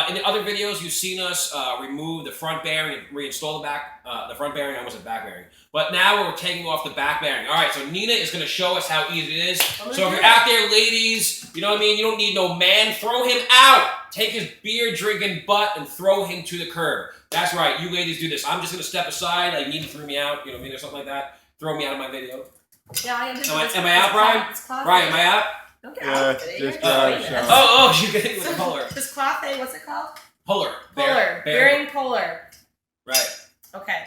In the other videos, you've seen us remove the front bearing and reinstall the front bearing. I almost said back bearing. But now we're taking off the back bearing. All right, so Nina is going to show us how easy it is. So if you're out there, ladies, you know what I mean? You don't need no man. Throw him out. Take his beer-drinking butt and throw him to the curb. That's right. You ladies do this. I'm just going to step aside. Like Nina threw me out, you know what I mean, or something like that. Throw me out of my video. Yeah, I understand. Am I out, Brian? Brian, am I out? Don't get Yeah, out of it. just You're Oh, you getting with the polar. This cloth thing, what's it called? Polar. Polar. Bearing polar. Right. Okay.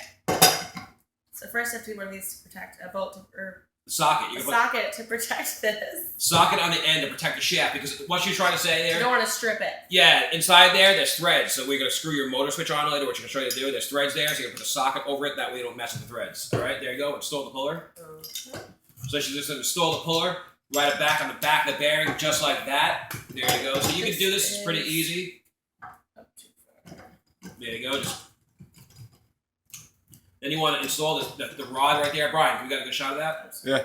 So first I have to do one of these to protect a bolt or The socket. You a can put socket to protect this. socket on the end to protect the shaft, because what you're trying to say You there, don't want to strip it. yeah, inside there's threads. So we're going to screw your motor switch on later, which I'm going to show you to do. There's threads there, so you're going to put a socket over it. That way you don't mess with the threads. All right, there you go. Install the puller. So she's just going to install the puller, right it back on the back of the bearing, just like that. There you go. So you can do this. It's pretty easy. There you go. Then you want to install the rod right there. Brian, we got a good shot of that? Yeah.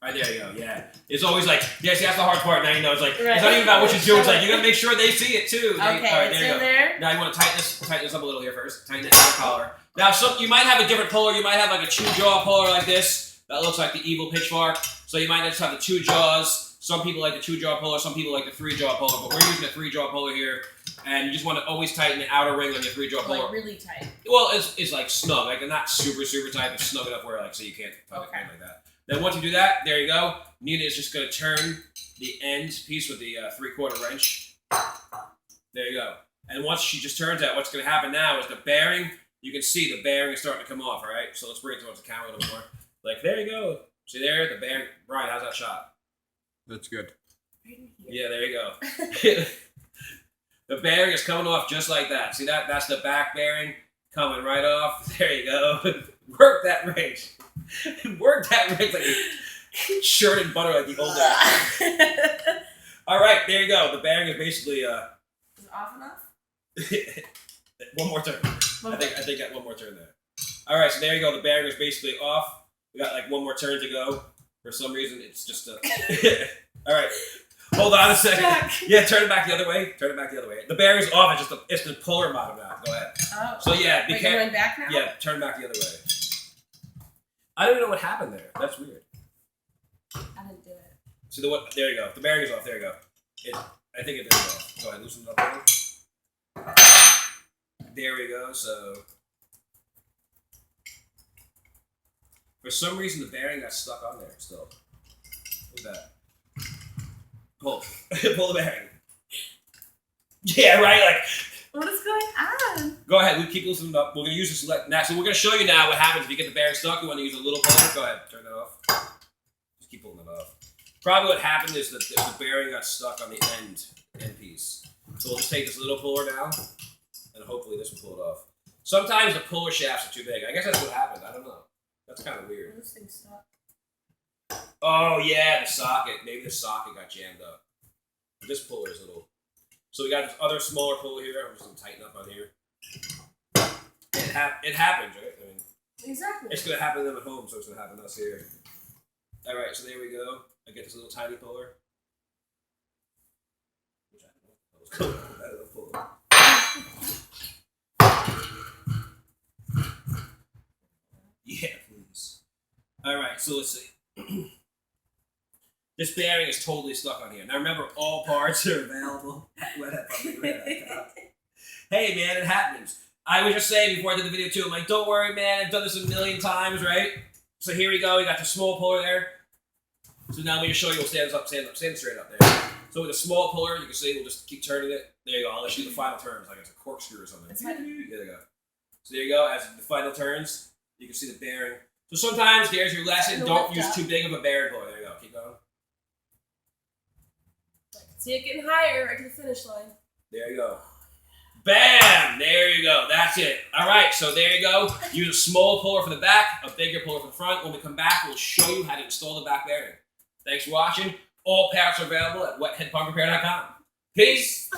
Right there you go, yeah. It's always like, yeah, see, that's the hard part. Now you know, it's like, Right. it's not even about what you do. It's like, you got to make sure they see it too. Okay, All right, it's there you in go. there. Now you want to tighten this up a little here first. Tighten it to the collar. Now, you might have a different puller. You might have like a 2-jaw puller like this. That looks like the evil pitchfork. So you might just have the 2 jaws. Some people like the 2-jaw puller. Some people like the 3-jaw puller. But we're using the 3-jaw puller here. And you just want to always tighten the outer ring on your 3-jaw puller. Like really tight. Well, it's like snug. Like not super, super tight, but snug enough where like so you can't tuck it in like that. Then once you do that, there you go. Nina is just going to turn the end piece with the 3/4 wrench. There you go. And once she just turns that, what's going to happen now is the bearing, you can see the bearing is starting to come off, all right? So let's bring it towards the camera a little more. Like, there you go. See there? The bearing. Brian, how's that shot? That's good. Yeah, there you go. The bearing is coming off just like that. See that? That's the back bearing coming right off. There you go. Work that wrench. Work that wrench like a shirt and butter like the old days. All right, there you go. The bearing is basically Is it off enough? one more turn. I think got one more turn there. All right, so there you go. The bearing is basically off. We got like one more turn to go. For some reason, it's just a. All right. Hold on a second. Yeah, turn it back the other way. Turn it back the other way. The bearing's off. It's the puller bottom now. Go ahead. Oh. So yeah, Wait, you're going back now? Yeah, turn back the other way. I don't even know what happened there. That's weird. I didn't do it. See what? There you go. The bearing is off. There you go. I think it is off. Go ahead, loosen it up a little. There we go. So for some reason the bearing got stuck on there still. Look at that. Pull. Pull the bearing. Yeah, right? Like, What is going on? go ahead, we keep loosening it up. We're going to use this now. So we're going to show you now what happens if you get the bearing stuck. You want to use a little puller. Go ahead, turn that off. Just keep pulling it off. Probably what happened is that the bearing got stuck on the end piece. So we'll just take this little puller now, and hopefully this will pull it off. Sometimes the puller shafts are too big. I guess that's what happened. I don't know. That's kind of weird. This thing's stuck. Oh, yeah, the socket. Maybe the socket got jammed up. This puller is a little... So we got this other smaller puller here. I'm just going to tighten up on here. It happens, right? I mean, Exactly. it's going to happen to them at home, so it's going to happen to us here. All right, so there we go. I get this little tiny puller. Which I don't know what that little puller. Yeah, please. All right, so let's see. This bearing is totally stuck on here. Now remember, all parts are available at WetHatPumping.com. Hey man, it happens. I was just saying before I did the video too, I'm like, don't worry man, I've done this a million times, right? So here we go, we got the small puller there. So now let me just show you, we'll stand straight up there. So with a small puller, you can see, we'll just keep turning it. There you go, I'll let you do the final turns, like it's a corkscrew or something. There you go. So there you go, as the final turns, you can see the bearing. So sometimes, there's your lesson, don't use too big of a bearing puller. There you go, keep going. See it getting higher right to the finish line. There you go. Bam! There you go. That's it. All right, so there you go. Use a small puller for the back, a bigger puller for the front. When we come back, we'll show you how to install the back bearing. Thanks for watching. All parts are available at WetHatPumpRepair.com. Peace!